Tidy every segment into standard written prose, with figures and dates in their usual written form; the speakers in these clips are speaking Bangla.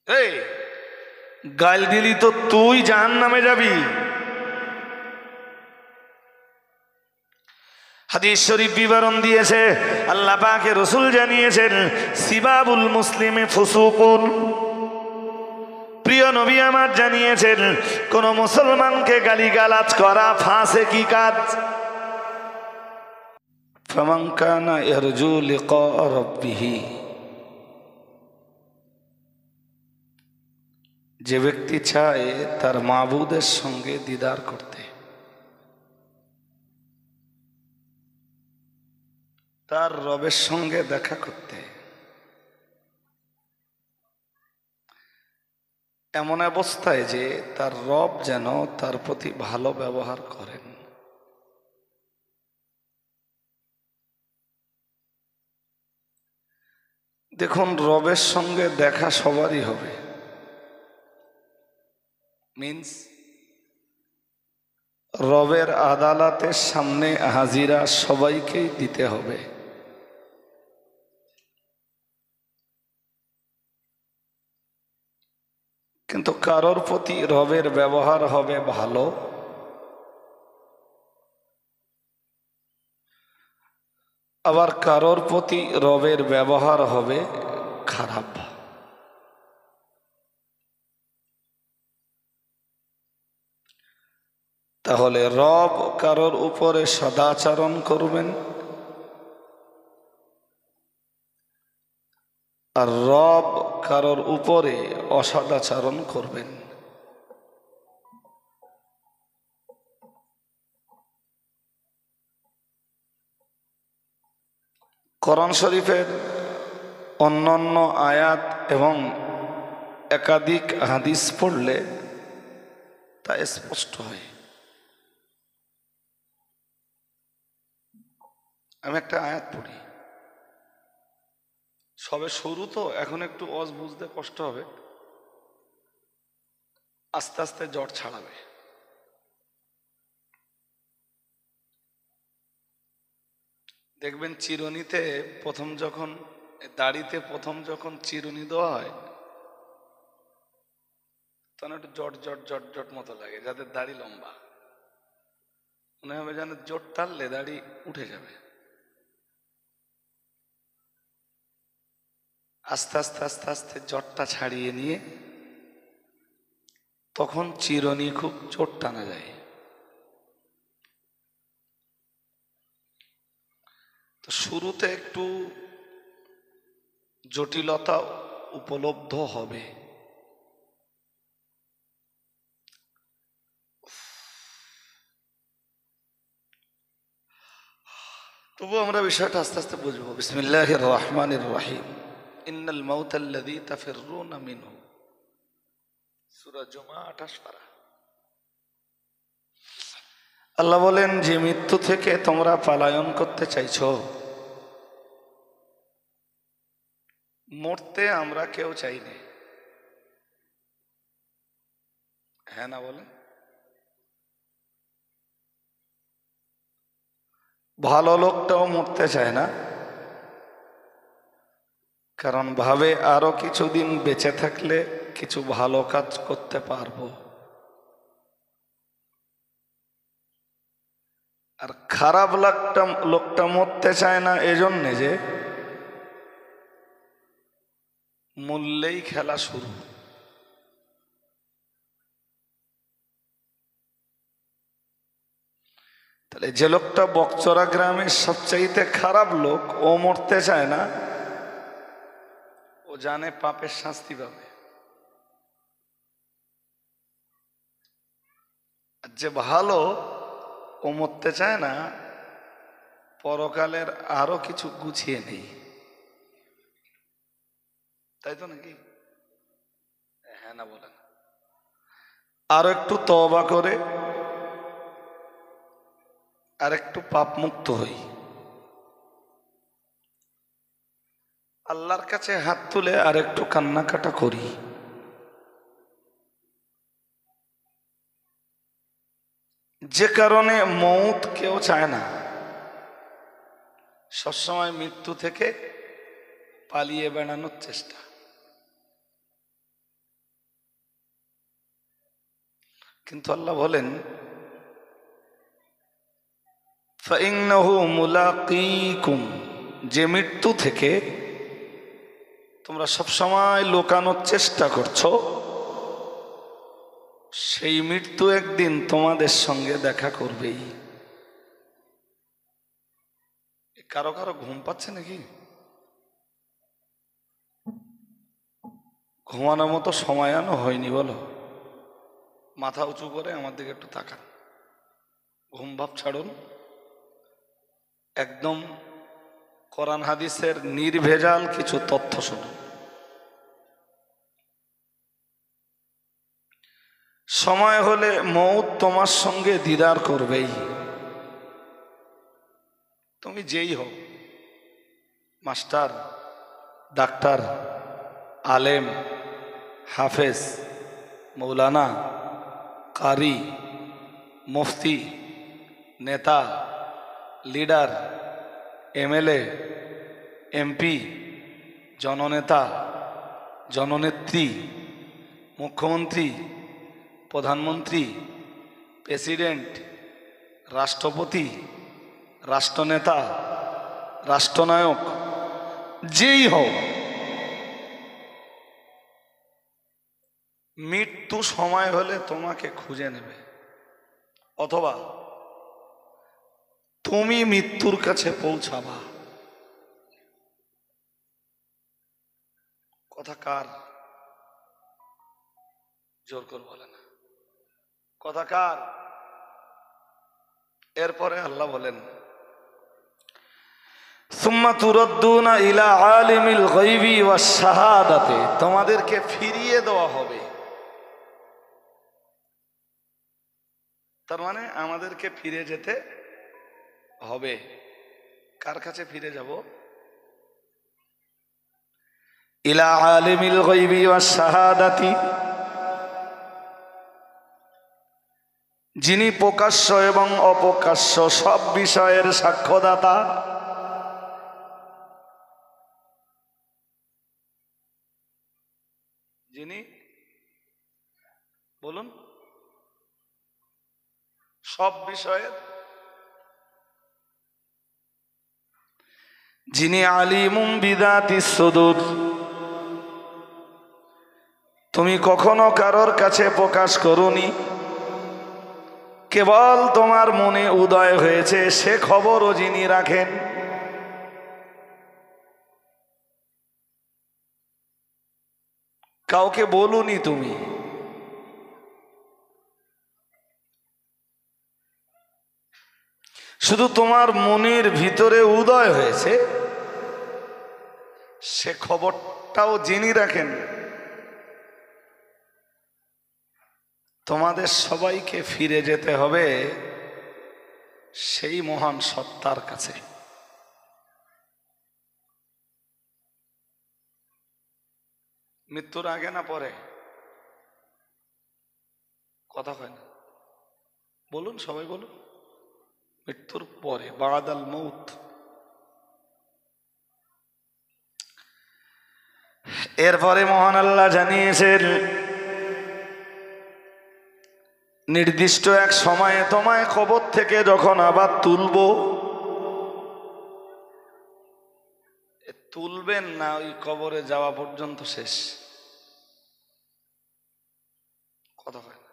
এই গাল দিলি তো তুই জাহান্নামে যাবি। হাদিস শরীফ বিবরণ দিয়েছে, আল্লাহ পাকের রাসূল জানিয়েছেন সিবাবুল মুসলিমে ফুসুকুন। প্রিয় নবী আমার জানিয়েছেন কোন মুসলমানকে গালিগালাজ করা ফাসিকি কাজ। ফামান কানা ইয়ারজু লিকা রাব্বিহ, যে ব্যক্তি চায় তার মাবুদের সঙ্গে দিদার করতে, তার রবের সঙ্গে দেখা করতে, এমন অবস্থায় যে তার রব যেন তার প্রতি ভালো ব্যবহার করেন। দেখুন, রবের সঙ্গে দেখা সবারই হবে, মিন্স রবের আদালতের সামনে হাজিরা সবাইকেই দিতে হবে। কিন্তু কারোর প্রতি রবের ব্যবহার হবে ভালো, আবার কারোর প্রতি রবের ব্যবহার হবে খারাপ। তাহলে রব কারোর উপরে সদাচরণ করবেন, আর রব কারোর উপরে অসদাচরণ করবেন। কোরআন শরীফের অন্যান্য আয়াত এবং একাধিক হাদিস পড়লে তা স্পষ্ট হয়। আমি একটা আয়াত পড়ি, সবে শুরু তো, এখন একটু অজ বুঝতে কষ্ট হবে, আস্তে আস্তে জ্বর ছাড়াবে। দেখবেন চিরুনিতে প্রথম যখন, দাড়িতে প্রথম যখন চিরুনি দেওয়া হয় তখন একটু জট জট জট জট মতো লাগে। যাদের দাড়ি লম্বা মনে হবে যেন জট টানলে দাড়ি উঠে যাবে। আস্তে আস্তে আস্তে আস্তে জটটা ছাড়িয়ে নিয়ে তখন চিরুনি খুব জোর টানা যায়। তো শুরুতে একটু জটিলতা উপলব্ধ হবে, তবু আমরা বিষয়টা আস্তে আস্তে বুঝবো। বিসমিল্লাহির রহমানির রহিম। ইন্নাল মাউতাল্লাযী তাফিররুনা মিনহু, সূরা জুমা 28 পারা। আল্লাহ বলেন, যে মৃত্যু থেকে তোমরা পলায়ন করতে চাইছো, মরতে আমরা কেউ চাই না। হ্যাঁ না বলেন? ভালো লোকটাও মরতে চায় না, কারণ ভাবে আরো কিছুদিন বেঁচে থাকলে কিছু ভালো কাজ করতে পারবো। আর খারাপ লোকটা মরতে চায় না এজন্যে যে মূল্যেই খেলা শুরু। তাহলে যে লোকটা বকচরা গ্রামের সবচাইতে খারাপ লোক, ও মরতে চায় না, ও জানে পাপের শাস্তি পাবে। আর যে ভালো, ও মরতে চায় না, পরকালের আরো কিছু গুছিয়ে নেই। তাই তো নাকি? হ্যাঁ না বলেন? আরো একটু তওবা করে আর একটু পাপ মুক্ত হই, আল্লাহর কাছে হাত তুলে আর একটু কান্নাকাটা করি। যে কারণে মৌত কেউ চায় না, সবসময় মৃত্যু থেকে পালিয়ে বেড়ানোর চেষ্টা। কিন্তু আল্লাহ বলেন ফাইন্নাহু মুলাকীকুম, যে মৃত্যু থেকে তোমরা সবসময় লুকানোর চেষ্টা করছো, সেই মৃত্যু একদিন তোমাদের সঙ্গে দেখা করবেই। কারো কারো ঘুম পাচ্ছে নাকি? ঘুমানোর মতো সময়ও হয়নি বলো? মাথা উঁচু করে আমার দিকে একটু তাকান, ঘুম ভাব ছাড়ুন, একদম কোরআন হাদিসের নির্ভেজাল কিছু তথ্য শুনুন। সময় হলে মউত তোমার সঙ্গে দিদার করবেই। তুমি যেই হও, মাস্টার, ডাক্তার, আলেম, হাফেজ, মৌলানা, কারি, মুফতি, নেতা, লিডার, এমএলএ, এমপি, জননেতা, জননেত্রী, মুখ্যমন্ত্রী, প্রধানমন্ত্রী, প্রেসিডেন্ট, রাষ্ট্রপতি, রাষ্ট্রনেতা, রাষ্ট্রনায়ক, যেই হও, মৃত্যু সময় হলে তোমাকে খুঁজে নেবে, অথবা তুমি মৃত্যুর কাছে পৌঁছাবা। কথা কার? জোর করে বলে না, কথা কার? এরপরে আল্লাহ বলেন সুম্মা তুরাদ্দুনা ইলা আলিমিল গায়বি ওয়াস শাহাদাতি, তোমাদেরকে ফিরিয়ে দেওয়া হবে। তার মানে আমাদেরকে ফিরে যেতে হবে। কার কাছে ফিরে যাব? ইলা আলিমিল গায়বি ওয়াস শাহাদাতি, যিনি প্রকাশ্য এবং অপ্রকাশ্য সব বিষয়ের সাক্ষ্যদাতা। যিনি, বলুন, সব বিষয়ের, যিনি আলিমুম বিদাতিস সুদূর, তুমি কখনো কারোর কাছে প্রকাশ করোনি, কেবল তোমার মনে উদয় হয়েছে সে খবরও যিনি রাখেন। কাউকে বলুনি তুমি, শুধু তোমার মনের ভিতরে উদয় হয়েছে, সে খবরটাও যিনি রাখেন। তোমাদের সবাইকে ফিরে যেতে হবে সেই মহান সত্তার কাছে। মৃত্যুর আগে না পরে? কথা হয় না, বলুন, সবাই বলুন। মৃত্যুর পরে, বাদাল মউত। এরপরে মহান আল্লাহ জানিয়েছেন নির্দিষ্ট এক সময়ে তোমায় কবর থেকে যখন আবার তুলবেন না, ওই কবরে যাওয়া পর্যন্ত শেষ। কথা হয় না,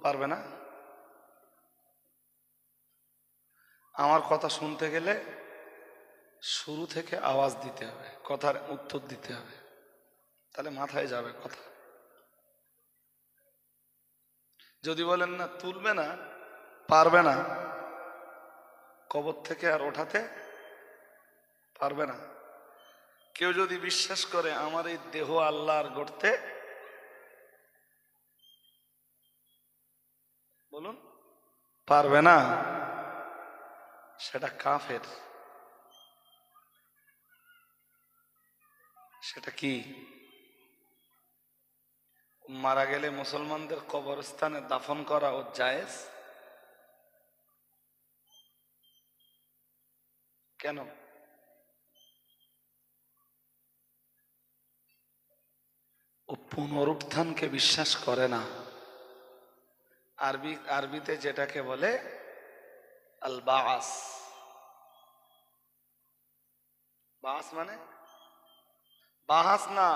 পারবে না। আমার কথা শুনতে গেলে শুরু থেকে আওয়াজ দিতে হবে, কথার উত্তর দিতে হবে, তাহলে মাথায় যাবে কথা। যদি বলেন না তুলবে না, পারবে না, কবর থেকে আর ওঠাতে পারবে না। কেউ যদি বিশ্বাস করে আমার এই দেহ আল্লাহর গড়তে, বলুন, পারবে না, সেটা কাফের। সেটা কি? মারা গেলে মুসলমানদের কবরস্থানে দাফন করা ও জায়েজ? কেন? ও পুনরুত্থানকে বিশ্বাস করে না। আরবিতে যেটাকে বলে আল বাস। বাস মানে বাহাস না,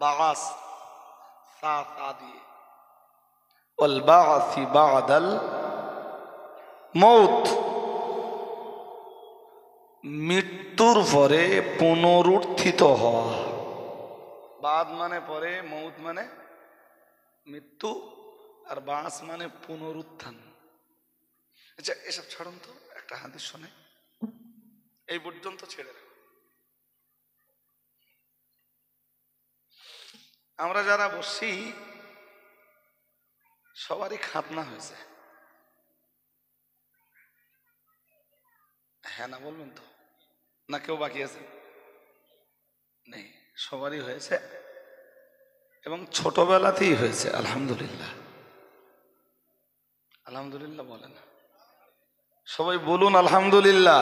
বাস, সা সা দিয়ে। ওয়াল বাসি বাদাল মউত, মৃত্যুর পরে পুনরুত্থিত হওয়া। বাদ মানে পরে, মউত মানে মৃত্যু, আর বাস মানে পুনরুত্থান। আচ্ছা এসব ছাড়ুন তো, একটা হাদিস শোনে, এই পর্যন্ত ছেড়ে রাখো। আমরা যারা বসছি সবারই খাতনা হয়েছে, হ্যাঁ না বলবেন তো, না কেউ বাকি আছে? নেই, সবারই হয়েছে এবং ছোটবেলাতেই হয়েছে। আলহামদুলিল্লাহ, আলহামদুলিল্লাহ বলেন, সবাই বলুন আলহামদুলিল্লাহ।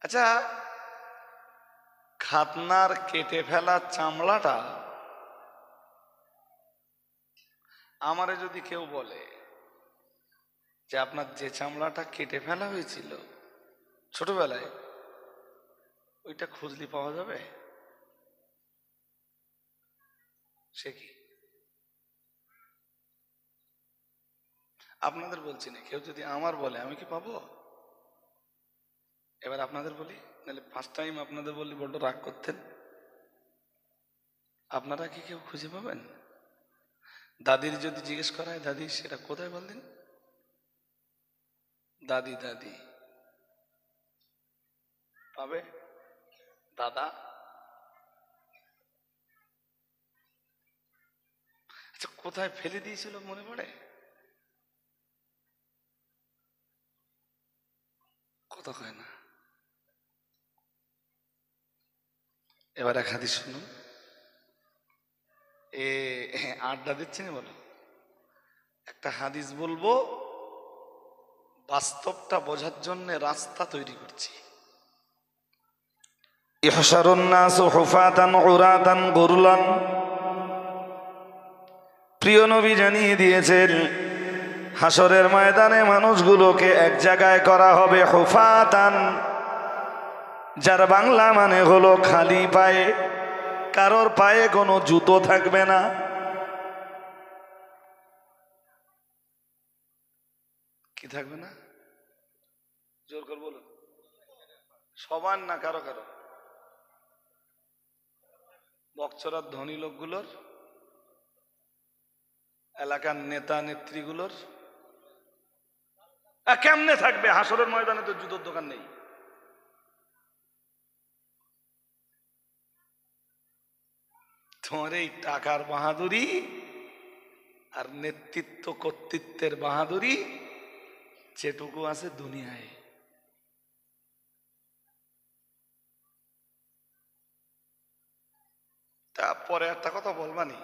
আচ্ছা, খাতনার কেটে ফেলা চামড়াটা আমারে যদি কেউ বলে যে আপনার যে চামড়াটা কেটে ফেলা হয়েছিল ছোটবেলায়, ওইটা খুঁজলি পাওয়া যাবে? সে কি? আপনাদের বলছি না, কেউ যদি আমার বলে আমি কি পাবো? এবার আপনাদের বলি, নাহলে ফার্স্ট টাইম আপনাদের বললি বড্ড রাগ করতেন। আপনারা কি কেউ খুঁজে পাবেন? দাদির যদি জিজ্ঞেস করা হয়, দাদি সেটা কোথায় বললেন? দাদি দাদি পাবে? দাদা? আচ্ছা, কোথায় ফেলে দিয়েছিল মনে পড়ে? কথা কয় না। এবার এক হাদিস শুনুন। আড্ডা দিচ্ছে না বলো, একটা হাদিস বলবো, বাস্তবটা বোঝার জন্য রাস্তা তৈরি করছি। ইহশারুন নাসু হুফাতান উরাতান গুরলান, প্রিয় নবী জানিয়ে দিয়েছেন হাসরের ময়দানে মানুষগুলোকে এক জায়গায় করা হবে হুফাতান, যার বাংলা মানে হলো খালি পায়ে, কারোর পায়ে কোনো জুতো থাকবে না। কি থাকবে না? জোর করে বলুন। সবার না, কারো কারো। বকচরার ধনী লোকগুলোর, এলাকার নেতা নেত্রীগুলোর। কেমনে থাকবে? হাসরের ময়দানে তো জুতোর দোকান নেই। তোমার এই টাকার বাহাদুরি আর নেতৃত্ব কর্তৃত্বের বাহাদুরি যেটুকু আছে দুনিয়ায়, তারপরে একটা কথা বলবানি,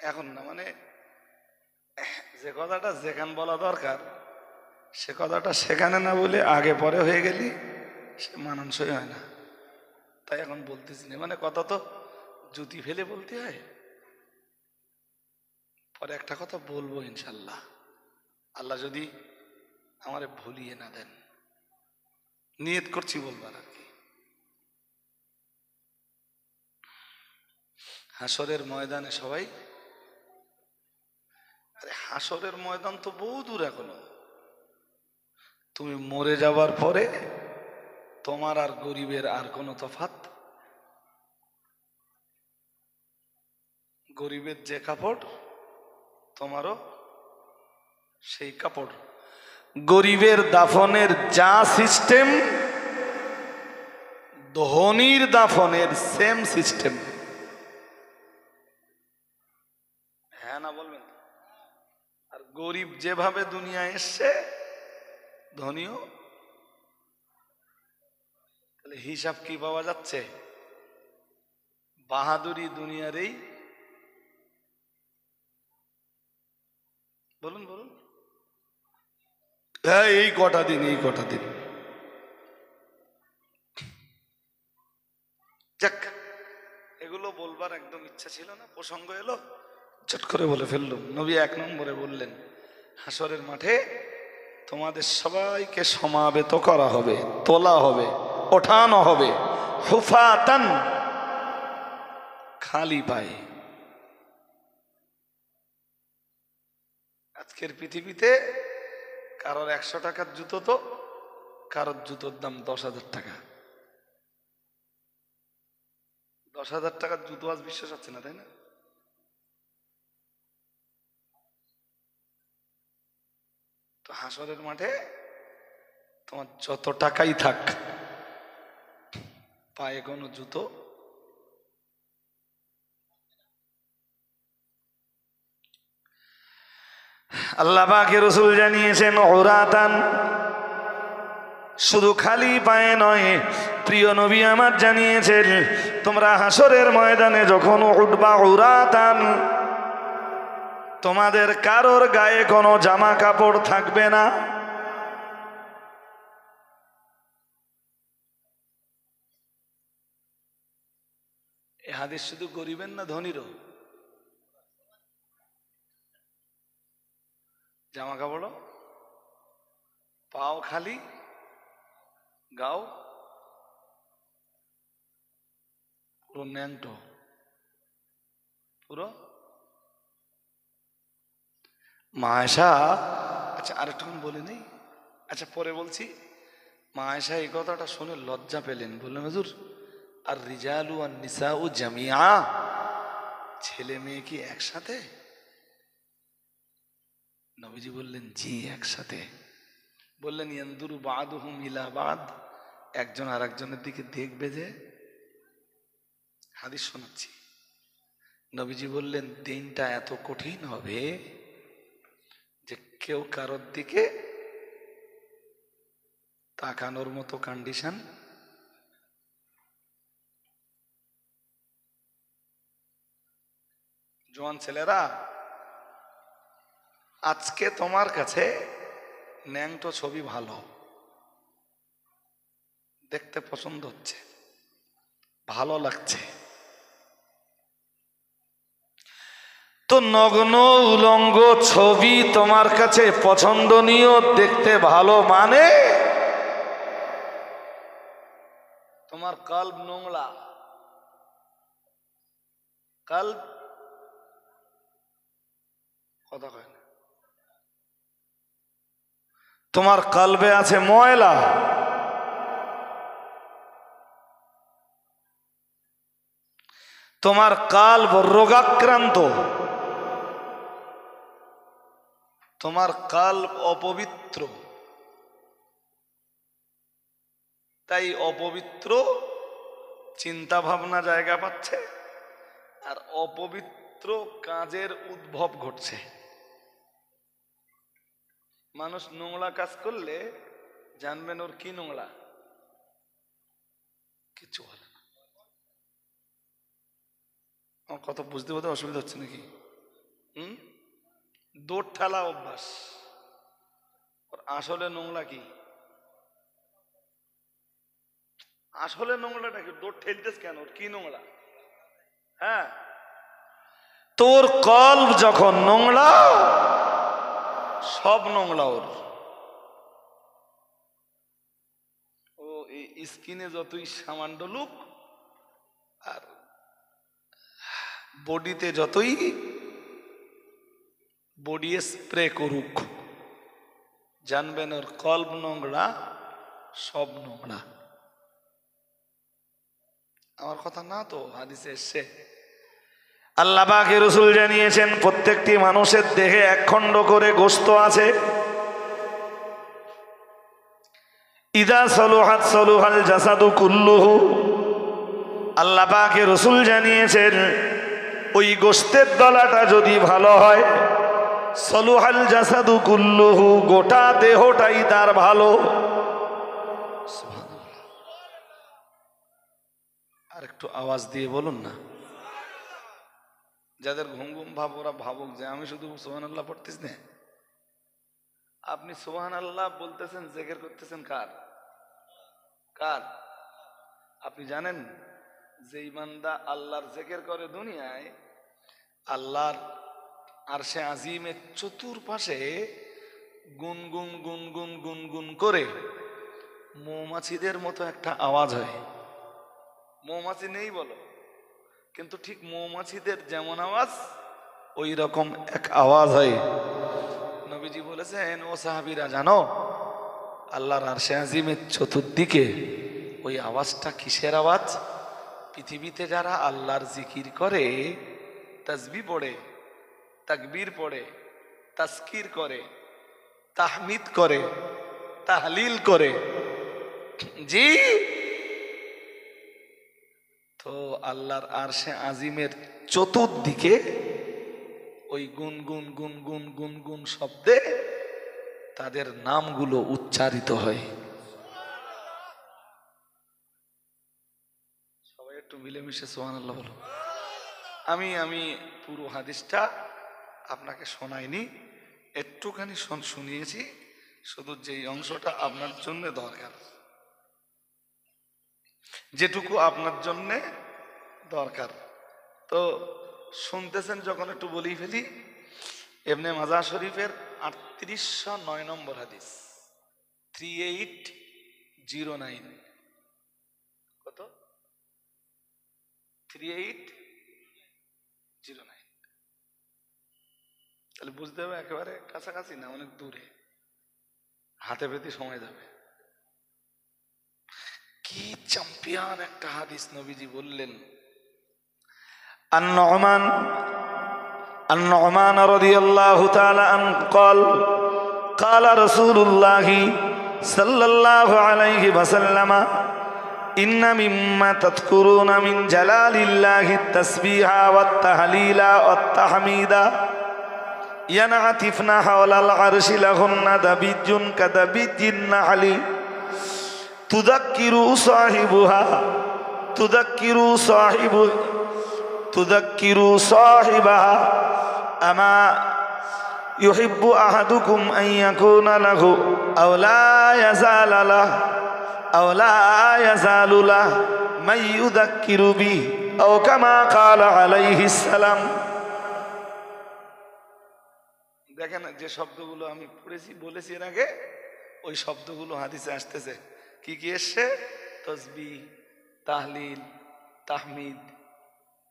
এখন না, মানে যে কথাটা যেখানে বলা দরকার সে কথাটা সেখানে না বলে আগে পরে হয়ে গেলি সে মানানসই হয় না, তাই এখন বলতেছি না। মানে কথা তো জুতি ফেলে বলতে হয়। পরে একটা কথা বলবো ইনশাল্লাহ, আল্লাহ যদি আমারে ভুলিয়ে না দেন, নিয়ত করছি বলবার আর কি। হাসরের ময়দানে সবাই, আরে হাসরের ময়দান তো বহু দূর এখনো। তুমি মরে যাবার পরে তোমার আর গরিবের আর কোনো তফাৎ? গরিবের যে কাপড় তোমারও সেই কাপড়। গরিবের দাফনের যা সিস্টেম, ধনীর দাফনের সেম সিস্টেম। হ্যাঁ না বলবেন? আর গরিব যেভাবে দুনিয়ায় এসছে ধনীও, তাহলে হিসাব কি পাওয়া যাচ্ছে? বাহাদুরি দুনিয়ার এই, বলুন বলুন, হ্যাঁ এই কটা দিন, এই কটা দিন। যাক, এগুলো বলবার একদম ইচ্ছা ছিল না, প্রসঙ্গ এলো চট করে বলে ফেললুম। নবী 1 নম্বরে বললেন, হাসরের মাঠে তোমাদের সবাইকে সমাবেত করা হবে, তোলা হবে, ওঠানো হবে, হুফাতান, খালি পায়ে। আজকের পৃথিবীতে কারোর 100 টাকার জুতো, তো কারোর জুতোর দাম 10,000 টাকা। 10,000 টাকার জুতো আজ বিশ্বাস হচ্ছে না, তাই না? তো হাসরের মাঠে তোমার যত টাকাই থাক, পায়ে কোনো জুতো আল্লাহ পাকের রাসূল জানিয়েছেন উরাতান, শুধু খালি পায়ে নয়, প্রিয় নবী আমার জানিয়েছেন তোমরা হাসরের ময়দানে যখন উঠবা উরাতান, তোমাদের কারোর গায়ে কোনো জামা কাপড় থাকবে না। এ হাদিস শুধু গরিবের না ধনীরও? জামা কাপড়, পাও খালি, গাও পুরো ন্যাংটো, পুরো। মা আয়েশা, আচ্ছা আরেকটুখানি বলে নেই, আচ্ছা পরে বলছি। মা আয়েশা এই কথাটা শুনে লজ্জা পেলেন, বললেন হুজুর আর রিজালু আর নিসাউ জামিয়া, ছেলে মেয়ে কি একসাথে? নবীজি বললেন জি একসাথে। বললেন ইয়ানদুরু বাদুহুম ইলা বাদ, একজন আর একজনের দিকে দেখবে যে। হাদিস শোনাচ্ছি। নবীজি বললেন দিনটা এত কঠিন হবে যে কেউ কারোর দিকে তাকানোর মতো কন্ডিশন। জোয়ান ছেলেরা, আজকে তোমার কাছে ন্যাংটো ছবি ভালো, দেখতে পছন্দ হচ্ছে, ভালো লাগছে, তো নগ্ন উলঙ্গ ছবি তোমার কাছে পছন্দনীয়, দেখতে ভালো, মানে তোমার কলব নোংরা, কলব কথা কয় না, তোমার কলবে আছে ময়লা, তোমার কলব রোগাক্রান্ত, তোমার কলব অপবিত্র। তাই অপবিত্র চিন্তা ভাবনা জায়গা পাচ্ছে, আর অপবিত্র কাজের উদ্ভব ঘটছে। মানুষ নোংরা কাজ করলে জানবেন ওর কি নোংরা, কিছু বলে না। আমার কথা বুঝতে বুঝতে অসুবিধা হচ্ছে নাকি? দৌড় ঠেলা অভ্যাস। ওর আসলে নোংরা কি? আসলে নোংরাটা কি? দৌড় ঠেলতেছ কেন? ওর কি নোংরা? হ্যাঁ, তোর কলব যখন নোংরা, সব নোংরা ওর। ও এই স্কিনে যতই সামান ডলুক আর বডিতে যতই বডি স্প্রে করুক, জানবেন ওর কলব নোংরা, সব নোংরা। আমার কথা না তো, হাদিসে এসছে। আল্লাহ পাকের রাসূল জানিয়েছেন প্রত্যেকটি মানুষের দেহে 1 খণ্ড করে গোশত আছে। ইদা সলুহাত সলুহাল জাসাদু কুল্লুহু, আল্লাহ পাকের রাসূল জানিয়েছেন ওই গোশতের দলাটা যদি ভালো হয়, সলুহাল জাসাদু কুল্লুহু, গোটা দেহটাই তার ভালো। আর একটু আওয়াজ দিয়ে বলুন না। যাদের ঘুম ঘুম ভাব ওরা ভাবুক যে আমি শুধু সুবহানাল্লাহ পড়তেছি না। আপনি সুবহানাল্লাহ বলতেছেন, জিকির করতেছেন কার? কার? আপনি জানেন যে বান্দা আল্লাহর জিকির করে দুনিয়ায়, আল্লাহর আরশে আজিমের চতুর্পাশে গুনগুন গুনগুন গুনগুন করে মৌমাছিদের মতো একটা আওয়াজ হয়। মৌমাছি নেই বলো, কিন্তু ঠিক মৌমাছিদের যেমন আওয়াজ ওই রকম এক আওয়াজ হয়। নবীজি বলেছেন, ও সাহাবীরা জানো আল্লাহর আরশে আজিমের চতুর্দিকে ওই আওয়াজটা কিসের আওয়াজ? পৃথিবীতে যারা আল্লাহর জিকির করে, তাসবিহ পড়ে, তাকবীর পড়ে, তাজকির করে, তাহমিদ করে, তাহলিল করে, জি, তো আল্লাহর আরশে আজিমের চতুর্দিকে ওই গুনগুন গুনগুন গুনগুন শব্দে তাদের নামগুলো উচ্চারিত হয়। সবাই একটু মিলেমিশে সুবহানাল্লাহ বলো। আমি পুরো হাদিসটা আপনাকে শোনাইনি, একটুখানি শুনিয়েছি, শুধু যেই অংশটা আপনার জন্য দরকার, যেটুকু আপনার জন্য দরকার। তো শুনতেছেন যখন একটু বলি ফেলি। ইবনে মাজাহ শরীফের 3809 নম্বর হাদিস, 3809। কত? 3809। তাহলে বুঝতে হবে একেবারে কাছাকাছি না, অনেক দূরে, হাতে পেতে সময় যাবে। কি চ্যাম্পিয়ন একটা হাদিস নবীজি বললেন। النعمان رضي الله تعالى عنه قال قال رسول الله صلى الله عليه وسلم إن مما تذكرون من جلال الله التسبيح والتهليل والتحميد ينعطفن حول العرش لهن دبيج كدبيج النحل تذكر صاحبها أما يحب أحدكم أن يكون له أو لا يزال له من يذكر به أو كما قال عليه السلام। দেখেন যে শব্দগুলো আমি পড়েছি বলেছি এর আগে, ওই শব্দগুলো হাদিসে আসতেছে। কি কি এসছে? তসবিহ, তাহলিল, তাহমিদ,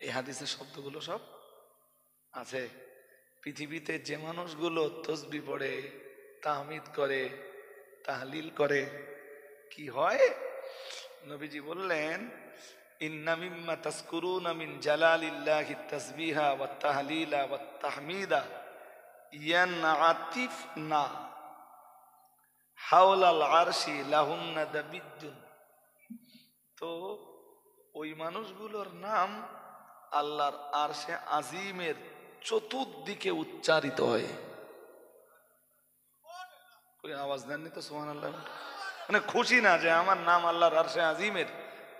এই হাদিসের শব্দগুলো সব আছে। পৃথিবীতে যে মানুষগুলো তসবিহ পড়ে, তাহমিদ করে, তাহলিল করে, কি হয়? নবীজি বললেন, ইন্না মিম্মা তাযকুরুনা মিন জালালিল্লাহি তাসবিহা ওয়াত তাহলিলা ওয়াত তাহমিদা ইয়ানআতিফনা হাওলাল আরশি লাহুন্না দাবিজ্জুন। তো ওই মানুষগুলোর নাম আল্লাহর আরশে আজিমের চতুর্দিকে উচ্চারিত হয়। কোই আওয়াজ দেননি তো সুবহানাল্লাহ? মানে খুশি না যে আমার নাম আল্লাহর আরশে আজিমের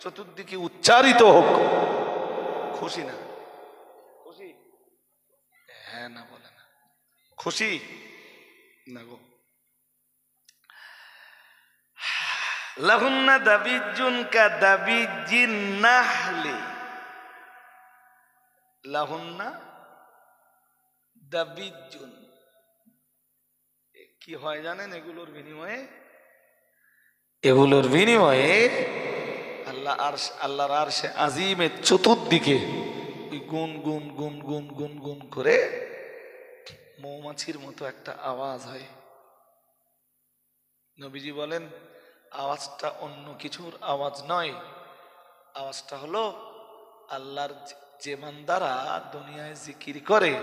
চতুর্দিকে উচ্চারিত হোক? খুশি না? খুশি? হ্যাঁ না বলে না, খুশি না গো। লাহুন্না দাবিজুন কাদাবিজিন নাহলি, লাহুন্না দাবিজুন। কি হয় জানেন? এগুলোর বিনিময়ে আল্লাহর আরশে আজিমের চতুর্দিকে ওই গুন গুন গুন গুন গুন গুন করে মৌমাছির মতো একটা আওয়াজ হয়। নবীজি বলেন, আওয়াজটা অন্য কিছুর আওয়াজ নয়, আওয়াজটা হলো আল্লাহর যে বান্দারা দুনিয়ায় জিকির করে,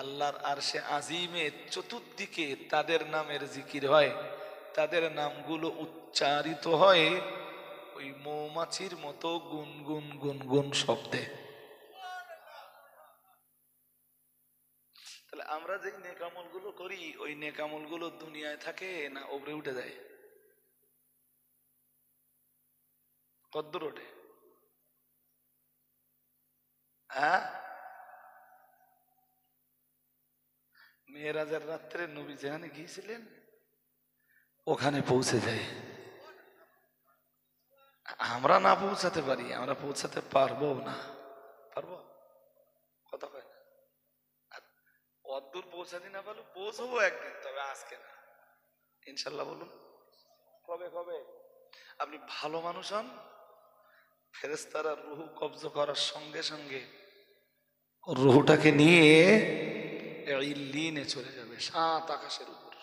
আল্লাহর আরশে আজিমের চতুর্দিকে তাদের নামের জিকির হয়, তাদের নামগুলো উচ্চারিত হয় ওই মৌমাছির মতো গুনগুন গুনগুন শব্দে। তাহলে আমরা যে নেকামল গুলো করি, ওই নেকামল গুলো দুনিয়ায় থাকে না উপরে উঠে যায়? কদ্দুর ওঠে? হ্যাঁ, মেরাজের রাত্রে নবী যেখানে গিয়েছিলেন ওখানে পৌঁছে যায়। আমরা না পৌঁছাতে পারি, আমরা পৌঁছাতে পারবো না। পারবো? কথা কয় না। অদ্দূর পৌঁছাতে না পারলে পৌঁছবো একদিন, তবে আজকে না ইনশাল্লাহ। বলুন কবে কবে? আপনি ভালো মানুষ হন, ফেরেশতারা রুহু কবজ করার সঙ্গে সঙ্গে রুহুটাকে নিয়ে ইল্লিনে চলে যাবে, 7 আকাশের উপর।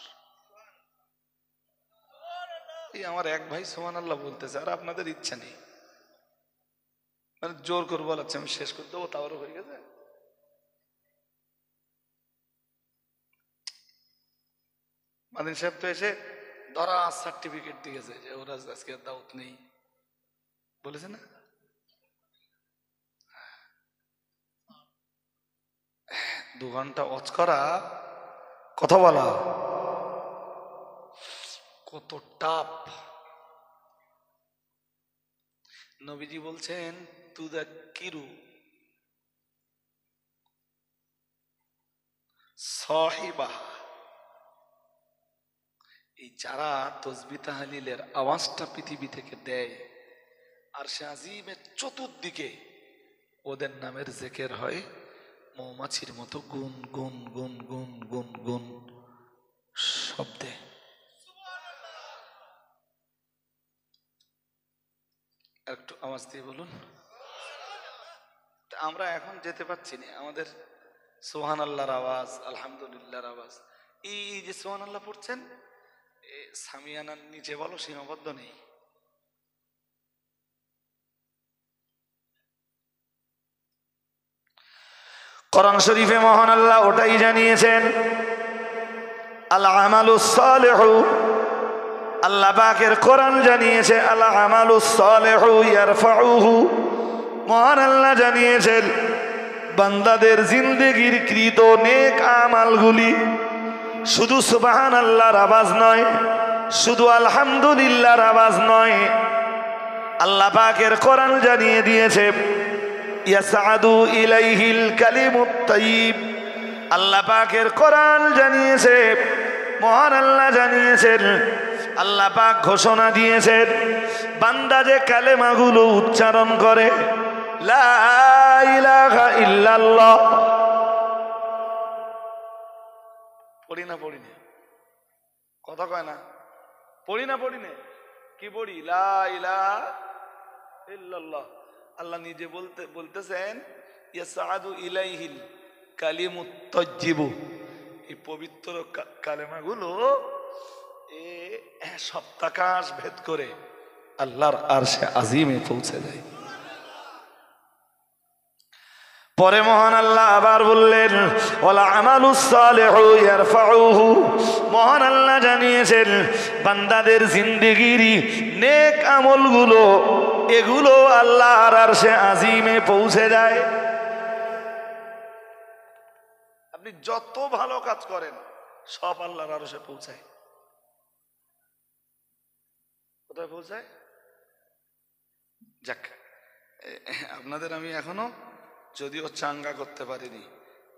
এই আমার এক ভাই সুবহানাল্লাহ বলতেছে, আর আপনাদের ইচ্ছা নেই, মানে জোর করে বলাচ্ছে আমি শেষ করতে দেবো, তাও হয়ে গেছে। মাদিন সাহেব তো এসে ধরা সার্টিফিকেট দিয়েছে যে ওরা আজকে দাওয়াত নেই, বলেছে না? 2 ঘন্টা ওয়াজ করা, কথা বলা কত টাপ। নবীজি বলছেন তুযাক্কিরু সাহিবাহ, এই যারা তাসবিহ তাহলিলের আওয়াজটা পৃথিবী থেকে দেয় আর সে আজিমের চতুর্দিকে ওদের নামের জিকির হয় মৌমাছির মতো গুন গুন গুন গুন গুন গুন শব্দে। একটু আওয়াজ দিয়ে বলুন। আমরা এখন যেতে পাচ্ছি না, আমাদের সুবহানাল্লাহর আওয়াজ, আলহামদুলিল্লাহর আওয়াজ, এই যে সুবহানাল্লাহ পড়ছেন সামিয়ানার নিচে বলো সীমাবদ্ধ নেই। কোরআন শরীফে মহান আল্লাহ ওটাই জানিয়েছেন, আল আমালুস সালিহু, আল্লাহ পাকের কোরআন জানিয়েছে আল আমালুস সালিহু ইয়ারফাউহু, মহান আল্লাহ জানিয়েছেন বান্দাদের জিন্দেগির কৃত নেক আমালগুলি শুধু সুবহানাল্লাহর আওয়াজ নয়, শুধু আলহামদুলিল্লাহর আওয়াজ নয়, আল্লাহ পাকের কোরআন জানিয়ে দিয়েছে ইয়াসআদু ইলাইহিল কালিমুত তাইয়্যিব, আল্লাহ পাকের কোরআন জানিয়েছে, মহান আল্লাহ জানিয়েছেন, আল্লাহ পাক ঘোষণা দিয়েছেন বান্দা যে কালেমাগুলো উচ্চারণ করে লা ইলাহা ইল্লাল্লাহ, পড়ি না কথা কয় না, পড়ি না কি পড়ি? লা ইলাহা ইল্লাল্লাহ। আল্লাহ নিজে বলতেছেন ইয়াসআদু ইলাইহিল কালিমুত তাইয়্যিবু, এই পবিত্র কালেমাগুলো সপ্তাকাশ ভেদ করে আল্লাহর আরশে আজিমে পৌঁছে যায়। পরে মহান আল্লাহ আবার বললেন ওয়ালা আমালুস সালিহু ইয়ারফাউহু, মহান আল্লাহ জানিয়েছেন বান্দাদের জিন্দেগির নেক আমলগুলো এগুলো আল্লাহর আরশে আজিমে পৌঁছে যায়। আপনি যত ভালো কাজ করেন সব আল্লাহর আরশে পৌঁছায়। কোথায় পৌঁছায়? যাক, আপনাদের আমি এখনো যদিও চাঙ্গা করতে পারিনি,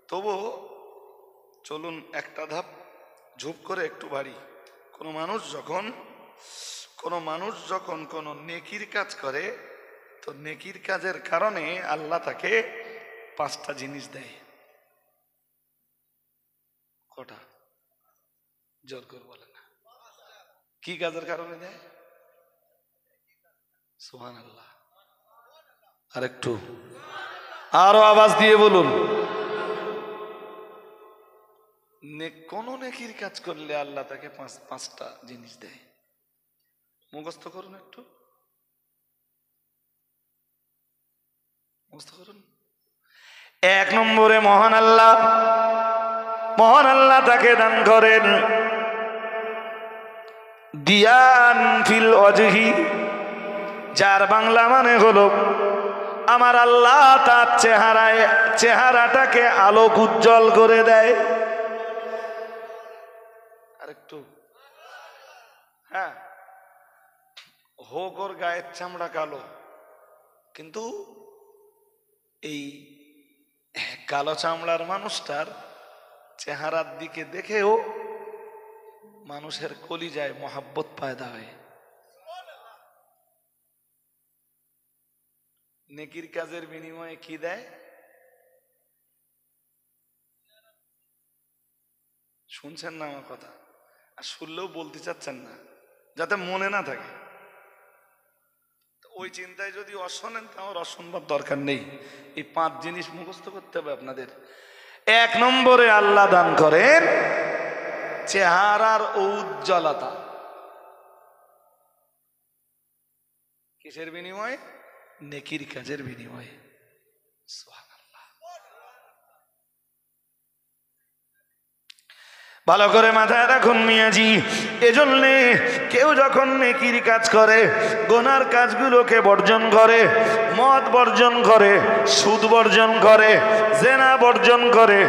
তবু চলুন একটা ধাপ ঝুপ করে একটু বাড়ি। কোনো মানুষ যখন কোনো নেকির কাজ করে, তো নেকির কাজের কারণে আল্লাহ তাকে 5টা জিনিস দেয়। কটা? জোর করে বলেন না, কি কাজের কারণে দেয়? সুবহানাল্লাহ। আরেকটু আরো আওয়াজ দিয়ে বলুন। কোন নেকির কাজ করলে আল্লাহ তাকে 5টা জিনিস দেয়, মুখস্থ করুন, একটু মুখস্থ করুন। 1 নম্বরে মহান আল্লাহ তাকে দান করেন দিয়ান ফিল ওয়াজহি, যার বাংলা মানে হলো আমার আল্লাহ তার চেহারাটাকে আলোক উজ্জ্বল করে দেয়। আরেকটু, হ্যাঁ, হোক ওর গায়ের চামড়া কালো, কিন্তু এই কালো চামড়ার মানুষটার চেহারার দিকে দেখেও মানুষের কলিজায় মহাব্বত পয়দা হয়। নেকির কাজের বিনিময়ে কি দেয়? শুনছেন না আমার কথা? আর শুনলেও বলতে চাচ্ছেন না, যাতে মনে না থাকে। ওই চিন্তায় যদি অশোনেন তা আমার অশুনবার দরকার নেই। এই 5 জিনিস মুখস্থ করতে হবে আপনাদের। 1 নম্বরে আল্লাহ দান করেন চেহারার উজ্জ্বলতা। কিসের বিনিময়ে? নেকির কাজের বিনিময়ে। সুবহানাল্লাহ। ভালো করে মাথায় রাখুন মিয়াজি, এজন্যে কেউ যখন নেকির কাজ করে, গুনার কাজগুলোকে বর্জন করে, মদ বর্জন করে, সুদ বর্জন করে, জেনা বর্জন করে,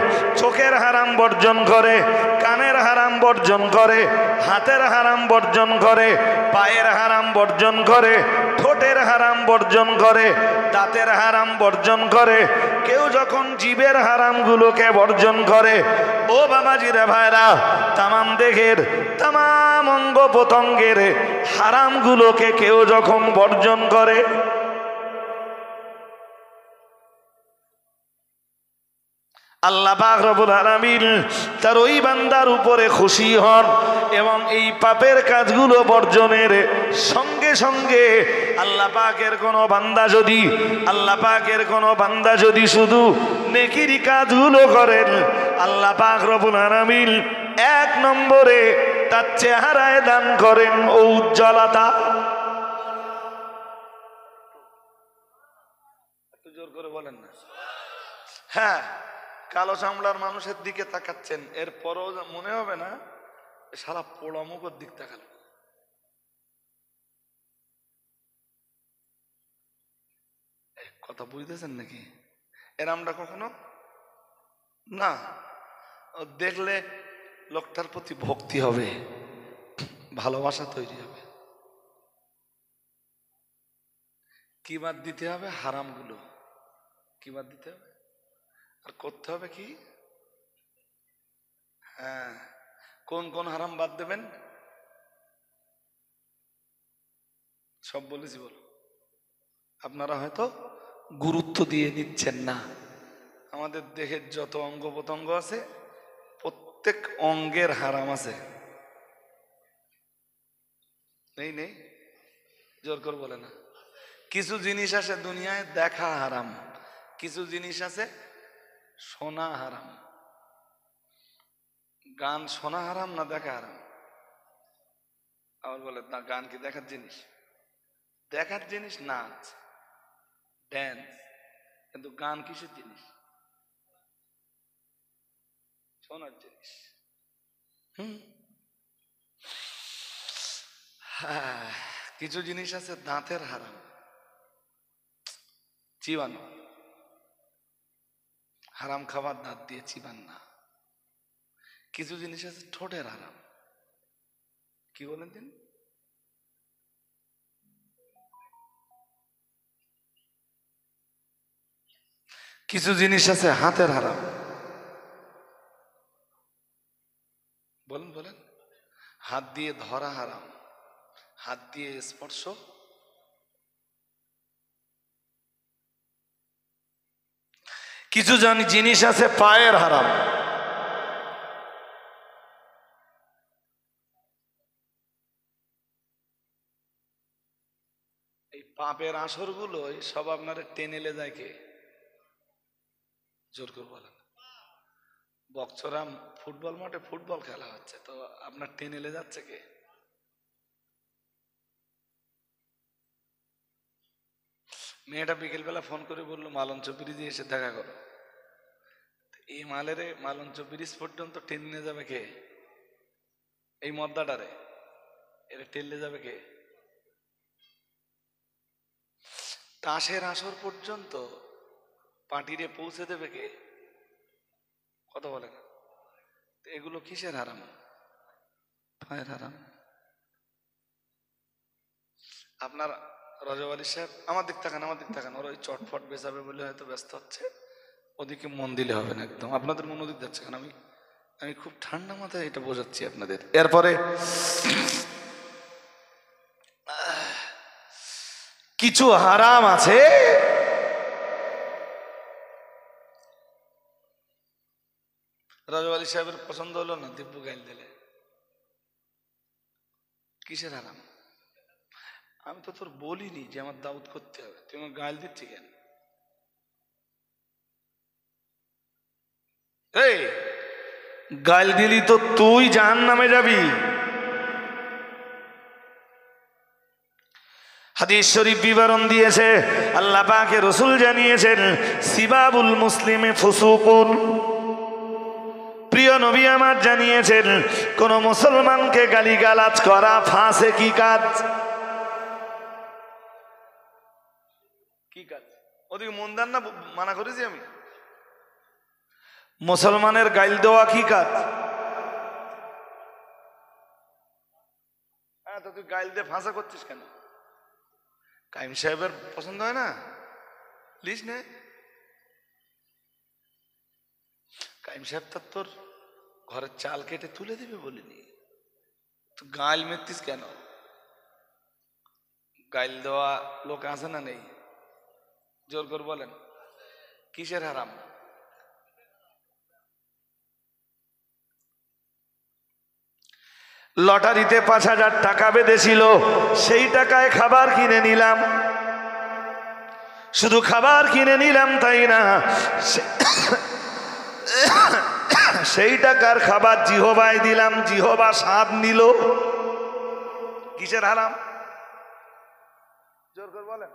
চোখের হারাম বর্জন করে, কানের হারাম বর্জন করে, হাতের হারাম বর্জন করে, পায়ের হারাম বর্জন করে, ঠোঁটের হারাম বর্জন করে, দাঁতের হারাম বর্জন করে, কেউ যখন জীবের হারামগুলোকে বর্জন করে, ও বাবাজিরা ভাইরা, তামাম দেহের তামাম অঙ্গ প্রত্যঙ্গের হারামগুলোকে কেউ যখন বর্জন করে, আল্লাহ পাক রব্বুল আলামিন তার ওই বান্দার উপরে খুশি হন এবং এই পাপের কাজগুলো বর্জনের সঙ্গে সঙ্গে আল্লাহ পাকের কোনো বান্দা যদি শুধু নেকির কাজগুলো করেন, আল্লাহ পাক রব্বুল আলামিন 1 নম্বরে তার চেহারায় দান করেন উজ্জ্বলতা। একটু জোর করে বলেন না। হ্যাঁ, কালো চামড়ার মানুষের দিকে তাকাচ্ছেন, এরপরও মনে হবে না সারা পোড়া মুখের দিক তাকাল। কথা বুঝতেছেন নাকি? এর আমরা কখনো না দেখলে লোকটার প্রতি ভক্তি হবে, ভালোবাসা তৈরি হবে। কি বাদ দিতে হবে? হারামগুলো কি বাদ দিতে হবে? আর করতে হবে কি? হ্যাঁ, কোন কোন হারাম বাদ দেবেন? সব বলেছি, বলো। আপনারা হয়তো গুরুত্ব দিয়ে নিচ্ছেন না। আমাদের দেহের যত অঙ্গ প্রত্যঙ্গ আছে, প্রত্যেক অঙ্গের হারাম আছে। নেই নেই, জোর করে বলে না। কিছু জিনিস আছে দুনিয়ায় দেখা হারাম, কিছু জিনিস আছে শোনা হারাম। গান শোনা হারাম না দেখা হারাম? আবার বলে না, গান কি দেখার জিনিস? দেখার জিনিস নাচ, ড্যান্স, কিন্তু গান কিসের জিনিস? শোনার জিনিস। কিছু জিনিস আছে দাঁতের হারাম, চিবানো হারাম, খাবার দাঁত দিয়ে চিবান না। কিছু জিনিস আছে ঠোঁটের হারাম। কি বলেন তিনি? কিছু জিনিস আছে হাতের হারাম। বলেন বলেন। হাত দিয়ে ধরা হারাম, হাত দিয়ে স্পর্শ। কিছু জিনিস আছে পায়ের হারাম। এই পাপের আসর গুলো সব আপনার টেনেলে যায় কে? জোর করে বলেন। বক্সরাম ফুটবল মাঠে ফুটবল খেলা হচ্ছে, তো আপনার টেনেলে যাচ্ছে কে? মেয়েটা বিকেলবেলা ফোন করে বললো মালঞ্চ ব্রিজে এসে দেখা করো। এই মালঞ্চ ব্রিজ পর্যন্ত টেনে যাবে কে? এই মদ্দাটারে এটা টেনে যাবে কে? তাসের আসর পর্যন্ত পার্টিরে পৌঁছে দেবে কে? কথা বলে না। এগুলো কিসের হারাম? পায়ের হারাম। আপনার রজব আলী সাহেব আমার দিক তাকান, আমার দিক তাকান। ওরা ওই চটফট বেচাবে বলে হয়তো ব্যস্ত হচ্ছে, ওদিকে মন দিলে হবে না একদম। আপনাদের মন ওদিক যাচ্ছে কেন? আমি খুব ঠান্ডা মাথায় এটা বোঝাচ্ছি আপনাদের। এরপরে কিছু হারাম আছে রজব আলী সাহেবের পছন্দ হলো না, দিব্যু গাইল দিলে, কিসের হারাম? আমি তো তোর বলিনি যে আমার দাউদ করতে হবে, তুই আমার গাইল দিচ্ছি কেন? এই গাইল দিলি তো তুই জাহান্নামে যাবি। হাদিস শরীফ বিবরণ দিয়েছে, আল্লাহ পাকের রাসূল জানিয়েছেন, সিবাবুল মুসলিমে ফুসুকুন। প্রিয় নবী আমার জানিয়েছেন, কোন মুসলমানকে গালিগালাজ করা ফাসিকি কাজ। কি কাজ? ওদিকে মন দেন না, মানা করেছি আমি। মুসলমানের গাইল দেওয়া কি কাজ? হ্যাঁ, তো তুই গাইল দিয়ে ফাঁসা করছিস কেন? কাইম সাহেবের পছন্দ হয় না, লিস নে। কাইম সাহেব তোর ঘরের চাল কেটে তুলে দিবে বলিনি, তুই গাইল মেরতিস কেন? গাইল দেওয়া লোক আছে না নেই? জোর করে বলেন, কিসের হারাম? লটারিতে ৫,০০০ টাকা বেঁধেছিল, সেই টাকায় খাবার কিনে নিলাম। শুধু খাবার কিনে নিলাম তাই না, সেই টাকার খাবার জিহবায় দিলাম, জিহবা স্বাদ নিল। কিসের হারাম? জোর করে বলেন।